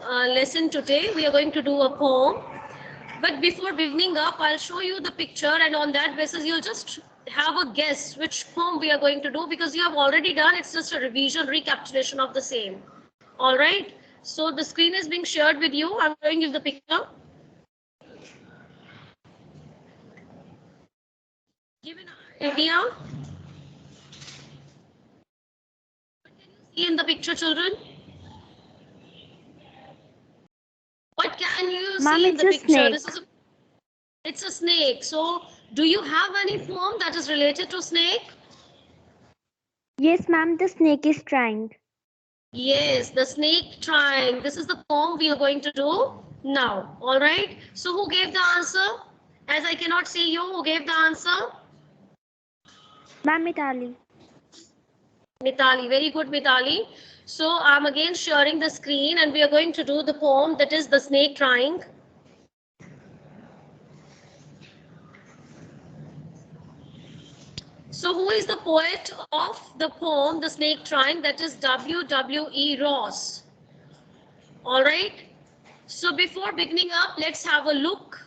lesson today. We are going to do a poem. But before beginning up, I'll show you the picture, and on that basis, you'll just have a guess which poem we are going to do, because you have already done. It's just a revision, recapitulation of the same. All right. So the screen is being shared with you. I'm showing you the picture. Give an idea. What can you see in the picture, children? What can you see in the picture? It's a snake. So, do you have any poem that is related to snake? Yes, ma'am, the snake is trying. Yes, the snake trying. This is the poem we are going to do now. All right. So, who gave the answer? As I cannot see you, who gave the answer? Ma'am, Mitali. Mitali, very good, Mitali. So, I'm again sharing the screen, and we are going to do the poem that is the snake trying. So who is the poet of the poem The Snake Trying? That is W.W.E. Ross. All right. So before beginning up, let's have a look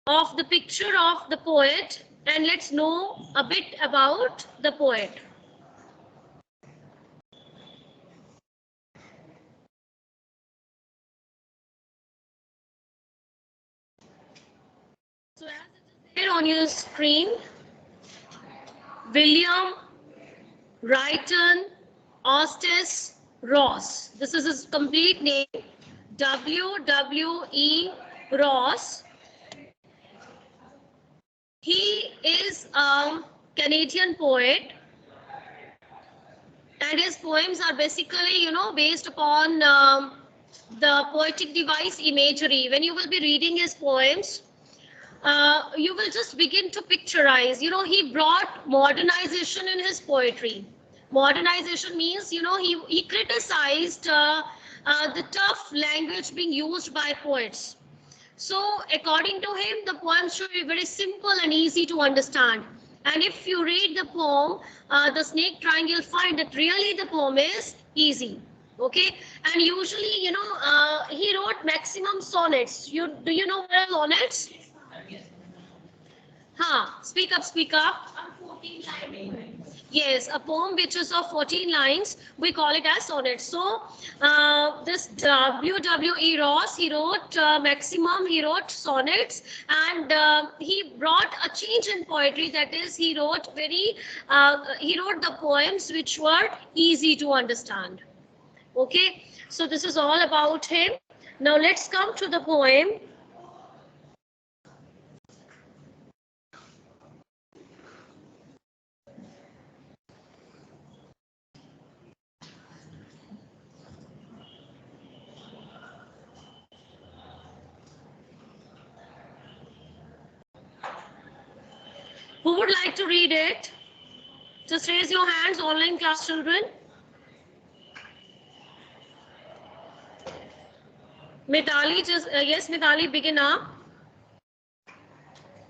of the picture of the poet, and let's know a bit about the poet. So as it is there on your screen, William Wrighton Augustus Ross. This is his complete name, W.W.E. Ross. He is a Canadian poet, and his poems are basically, based upon the poetic device imagery. When you will be reading his poems, you will just begin to picturize. He brought modernization in his poetry. Modernization means, he criticized the tough language being used by poets. So according to him, the poem should be very simple and easy to understand. And if you read the poem, The Snake Trying, you'll find that really the poem is easy. Okay. And usually, he wrote maximum sonnets. Do you know what are sonnets? Speak up, speak up. 14 lines. Yes, a poem which is of 14 lines, we call it as sonnet. So this W.W.E. Ross, he wrote maximum, he wrote sonnets, and he brought a change in poetry. That is, he wrote the poems which were easy to understand. Okay, so this is all about him. Now let's come to the poem. Who would like to read it? Just raise your hands, online class children. Mitali, yes, Mitali, begin up.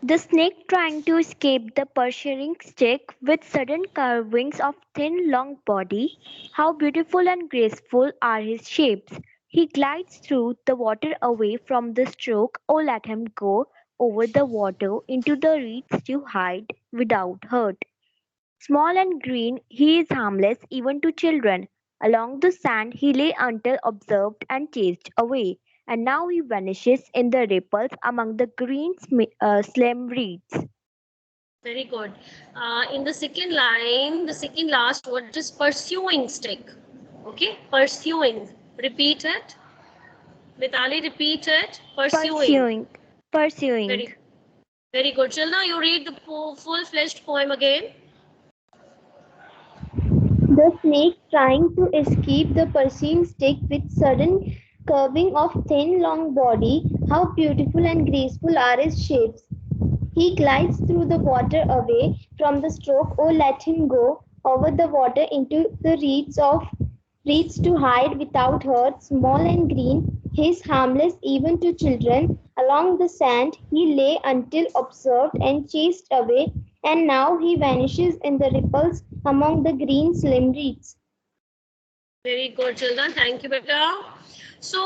The snake trying to escape the pursuing stick with sudden curvings of thin long body. How beautiful and graceful are his shapes. He glides through the water away from the stroke, or let him go over the water into the reeds to hide without hurt. Small and green, he is harmless even to children. Along the sand he lay until observed and chased away, and now he vanishes in the ripples among the green slim reeds. Very good. In the second line, the second last word is pursuing stick. Okay, pursuing. Repeat it. Mitali, repeat it. Pursuing. Pursuing. Very good. Chilna, you read the full-fledged poem again. The snake trying to escape the pursuing stick with sudden curving of thin long body, how beautiful and graceful are his shapes. He glides through the water away from the stroke, oh let him go over the water into the reeds to hide without hurt, small and green, he is harmless even to children. Along the sand he lay until observed and chased away, and now he vanishes in the ripples among the green slim reeds. Very good, children. Thank you, beta. So,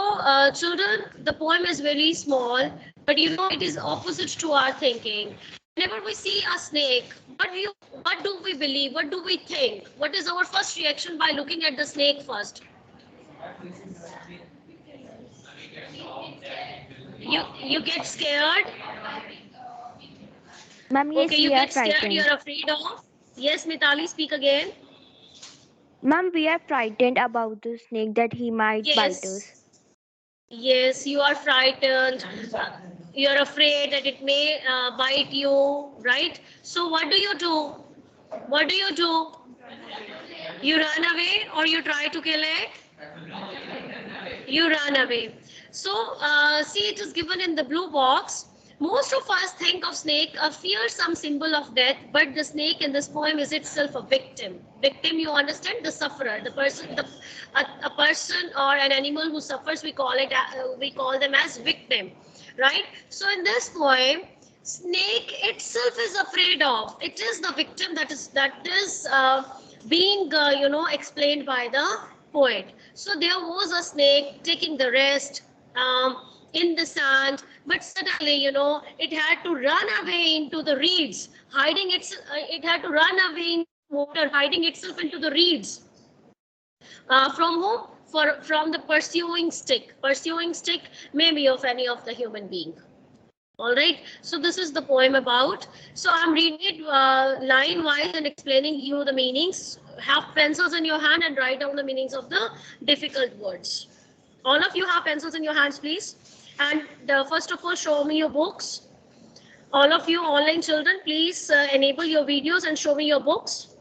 children, the poem is very small, but you know it is opposite to our thinking. Whenever we see a snake, what do we believe? What do we think? What is our first reaction by looking at the snake first? You get scared. Ma'am, Okay, yes, you we are get scared. frightened. You're afraid of. Yes, Mitali, speak again. Ma'am, we are frightened about the snake that he might bite us. Yes. Yes, you are frightened. You're afraid that it may bite you, right? So what do you do? What do you do? You run away or you try to kill it? You run away. So see, it is given in the blue box. Most of us think of snake, a fearsome symbol of death, but the snake in this poem is itself a victim. Victim, you understand, the sufferer, the person, a person or an animal who suffers. We call them as victim, right? So in this poem, snake itself is afraid of. It is the victim that is being explained by the poet. So there was a snake taking the rest in the sand, but suddenly it had to run away into the reeds, hiding it had to run away in water, hiding itself into the reeds. From whom? From the pursuing stick. Pursuing stick may be of any of the human being. All right, so this is the poem about. So I'm reading it line wise and explaining you the meanings. Have pencils in your hand and write down the meanings of the difficult words. All of you have pencils in your hands, please. And first of all, show me your books. All of you online children, please enable your videos and show me your books.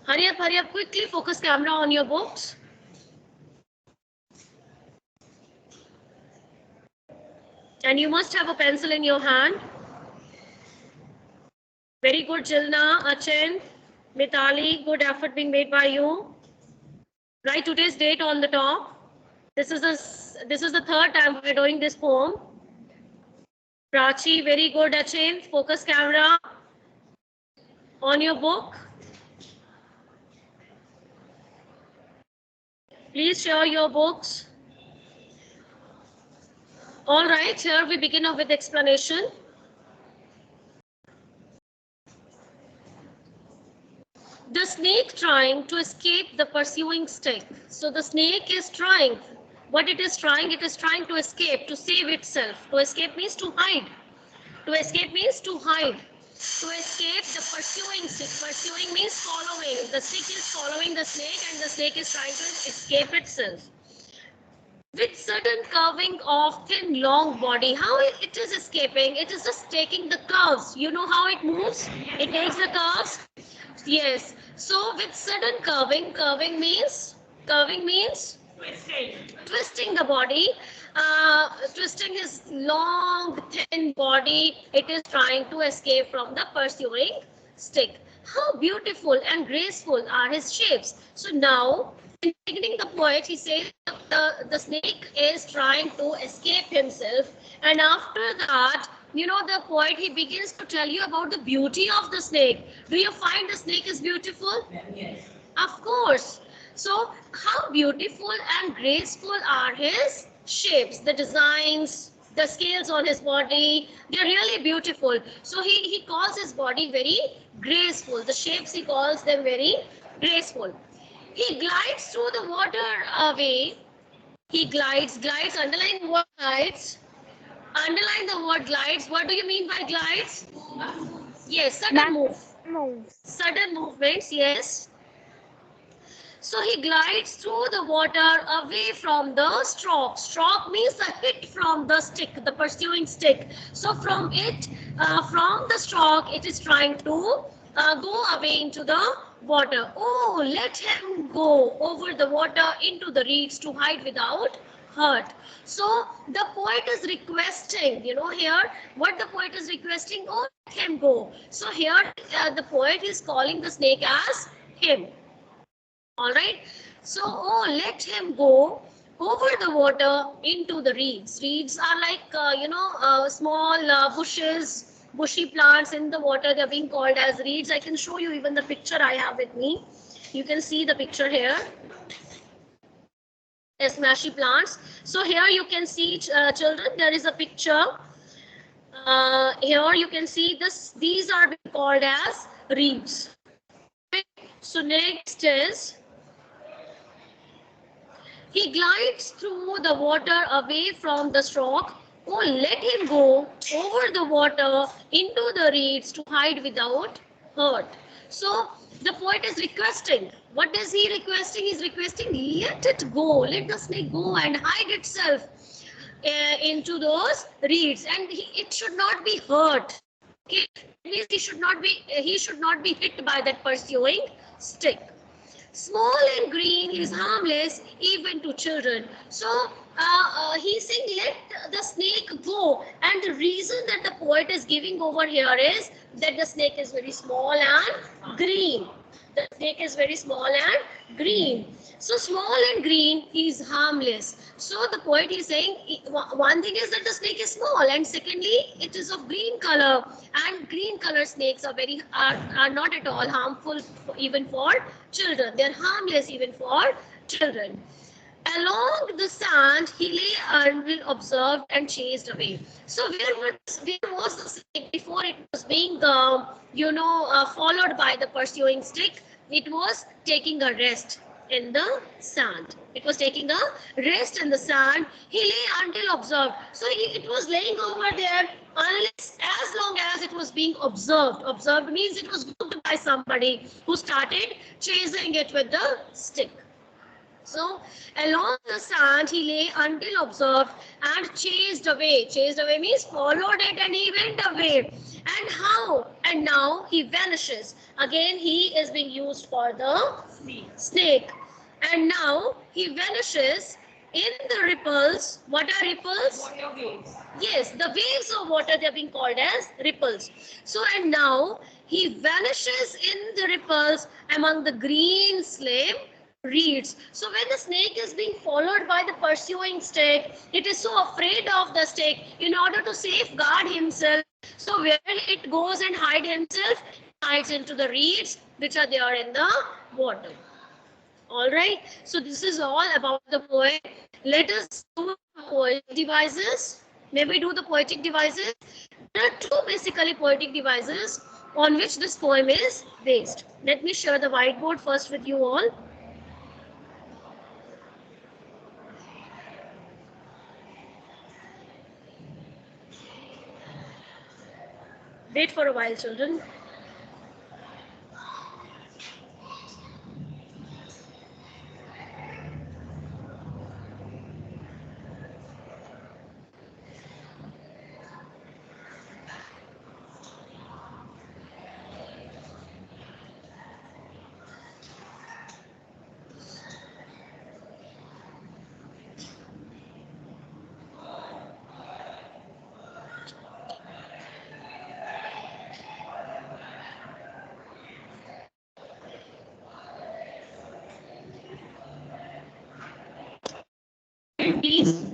Hurry up, quickly focus camera on your books. And you must have a pencil in your hand. Very good, Jilna, Achin, Mitali, good effort being made by you. Write today's date on the top. This is the third time we're doing this poem. Prachi, very good, Achin. Focus camera on your book. Please share your books. All right, here we begin with explanation. The snake trying to escape the pursuing stick. So the snake is trying. What it is trying to escape, to save itself. To escape means to hide. To escape means to hide. To escape the pursuing stick. Pursuing means following. The stick is following the snake and the snake is trying to escape itself. With sudden curving of thin long body, how it is escaping? It is just taking the curves. You know how it moves? It takes the curves. Yes. So with sudden curving means twisting the body, twisting his long thin body. It is trying to escape from the pursuing stick. How beautiful and graceful are his shapes. So now, in the beginning, the poet, he says the snake is trying to escape himself, and after that, the poet, he begins to tell you about the beauty of the snake. Do you find the snake is beautiful? Yes. Of course. So how beautiful and graceful are his shapes, the designs, the scales on his body, they're really beautiful. So he calls his body very graceful. The shapes, he calls them very graceful. He glides through the water away. He glides, underline what glides. Underline the word glides. What do you mean by glides? Yes, sudden move. Sudden movements, yes. So he glides through the water away from the stroke. Stroke means a hit from the stick, the pursuing stick. So from the stroke, it is trying to go away into the water. Oh, let him go over the water into the reeds to hide without hurt. So the poet is requesting, here, what the poet is requesting, oh, let him go. So here the poet is calling the snake as him. All right. So, oh, let him go over the water into the reeds. Reeds are like, small bushy plants in the water. They're being called as reeds. I can show you even the picture I have with me. You can see the picture here. Smashy plants. So here you can see, children, there is a picture. Here you can see this. These are being called as reeds. So next is, he glides through the water away from the stroke. Oh, let him go over the water into the reeds to hide without hurt. So the poet is requesting. What is he requesting? He's requesting, let it go, let the snake go and hide itself into those reeds, and it should not be hurt. Okay, means he should not be hit by that pursuing stick. Small and green is harmless even to children. So he's saying, let the snake go. And the reason that the poet is giving over here is that the snake is very small and green. The snake is very small and green. So small and green is harmless. So the poet is saying, one thing is that the snake is small, and secondly, it is of green color. And green color snakes are not at all harmful even for children. They are harmless even for children. Along the sand, he lay unobserved and chased away. So where was the snake before it was being, followed by the pursuing stick? It was taking a rest in the sand. It was taking a rest in the sand. He lay until observed. So it was laying over there unless, as long as it was being observed. Observed means it was looked by somebody who started chasing it with the stick. So along the sand he lay until observed and chased away. Chased away means followed it and he went away. And how? And now he vanishes. Again he is being used for the snake. And now he vanishes in the ripples. What are ripples? Water waves. Yes, the waves of water, they are being called as ripples. So and now he vanishes in the ripples among the green slime reeds. So when the snake is being followed by the pursuing stick, it is so afraid of the stick. In order to safeguard himself, so where it goes and hide himself, hides into the reeds which are there in the water. All right, so this is all about the poem. Let us do poetic devices. May we do the poetic devices? There are two basically poetic devices on which this poem is based. Let me share the whiteboard first with you all. Wait for a while, children. Please.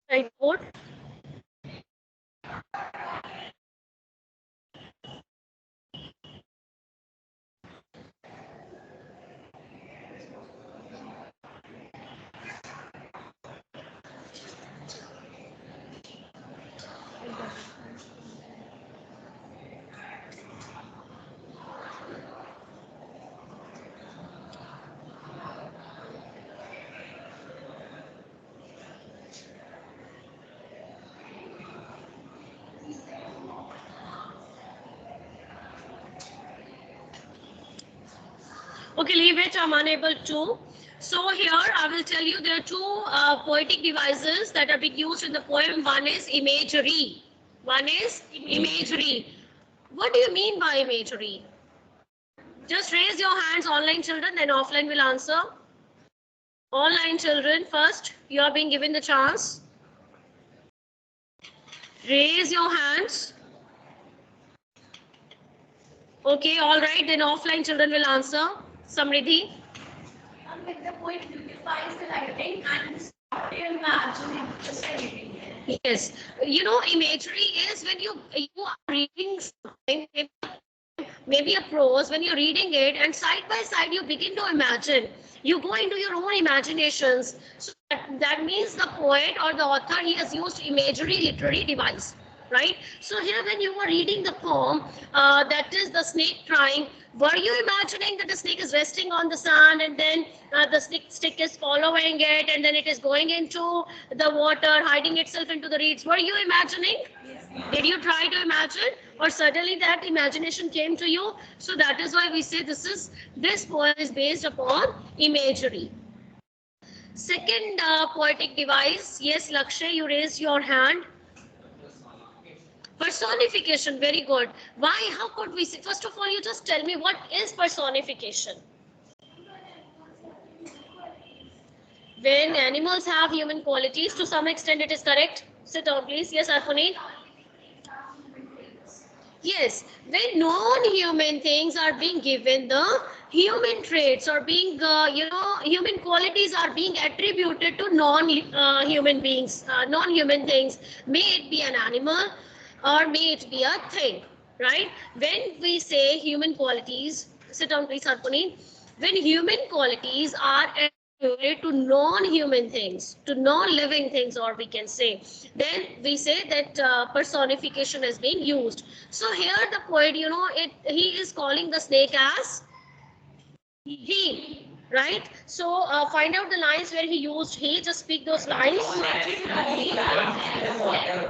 Whiteboard. Okay, leave it. I'm unable to. So here I will tell you there are two poetic devices that are being used in the poem. One is imagery. One is imagery. What do you mean by imagery? Just raise your hands, online children, then offline will answer. Online children first. You are being given the chance. Raise your hands. Okay, all right. Then offline children will answer. Samriddhi. With the poet beautifies the writing and start imagining just anything. Yes, you know, imagery is when you are reading something, maybe a prose, when you're reading it, and side by side you begin to imagine. You go into your own imaginations. So that means the poet or the author, he has used imagery literary device. Right. So here, when you were reading the poem, that is the snake crying. Were you imagining that the snake is resting on the sand, and then the stick is following it, and then it is going into the water, hiding itself into the reeds? Were you imagining? Did you try to imagine, or suddenly that imagination came to you? So that is why we say this poem is based upon imagery. Second poetic device. Yes, Lakshay, you raised your hand. Personification, very good. Why? How could we see? First of all, you just tell me what is personification. When animals have human qualities, to some extent it is correct. Sit down, please. Yes, Arfuni. Yes, when non-human things are being given the human traits, or being, human qualities are being attributed to non-human beings, non-human things. May it be an animal or may it be a thing, right? When we say human qualities, sit down please, Arpuni. When human qualities are attributed to non-human things, to non-living things, or we can say, then we say that personification is being used. So here the poet, he is calling the snake as he, right? So find out the lines where he used he. Just speak those lines.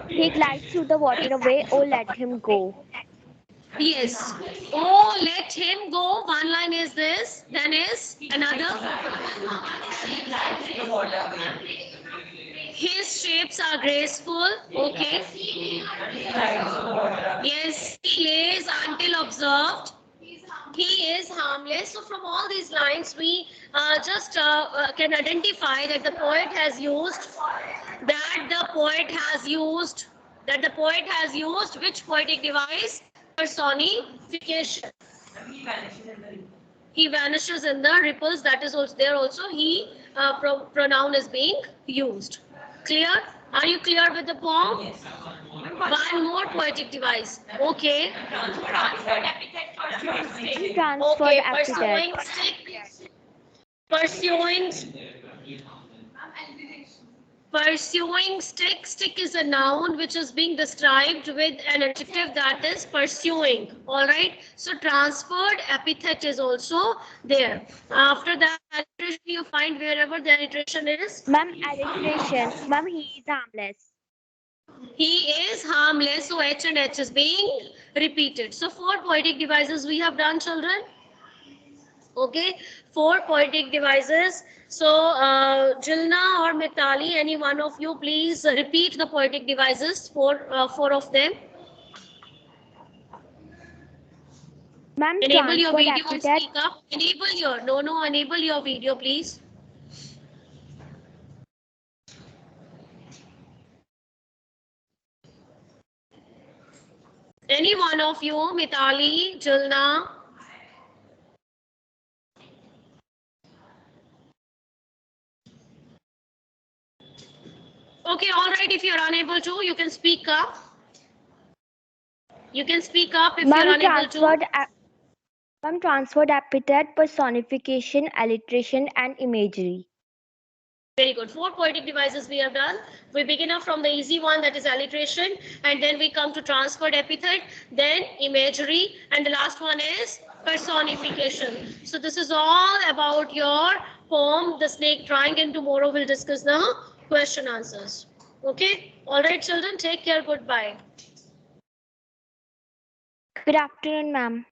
He glides through the water away, oh let him go. Yes. Oh, let him go. One line is this. Then is another. His shapes are graceful. Okay. Yes. He lays until observed. He is harmless. So from all these lines, we just can identify that the poet has used, which poetic device? Personification. He vanishes in the ripples. That is also there. Also, he pronoun is being used. Clear? Are you clear with the poem? Yes. One more poetic device. Okay. Transferred Okay. epithet. Pursuing stick. Stick is a noun which is being described with an adjective, that is pursuing. All right. So transferred epithet is also there. After that, alliteration you find wherever the alliteration is. Ma'am, alliteration. Ma'am, he is harmless. He is harmless. So H and H is being repeated. So 4 poetic devices we have done, children. Okay, 4 poetic devices. So Jilna or Mitali, any one of you, please repeat the poetic devices, 4 of them. Ma'am, Enable your transferred video and epithet. speak up. Enable your video, please. Any one of you, Mitali, Jilna. Okay, all right. If you're unable to, you can speak up. You can speak up if you're unable to. Ma'am, transferred epithet, personification, alliteration, and imagery. Very good. 4 poetic devices we have done. We begin up from the easy one, that is alliteration, and then we come to transferred epithet, then imagery, and the last one is personification. So this is all about your poem, The Snake Drawing, and tomorrow we'll discuss the question answers. Okay? All right, children, take care. Goodbye. Good afternoon, ma'am.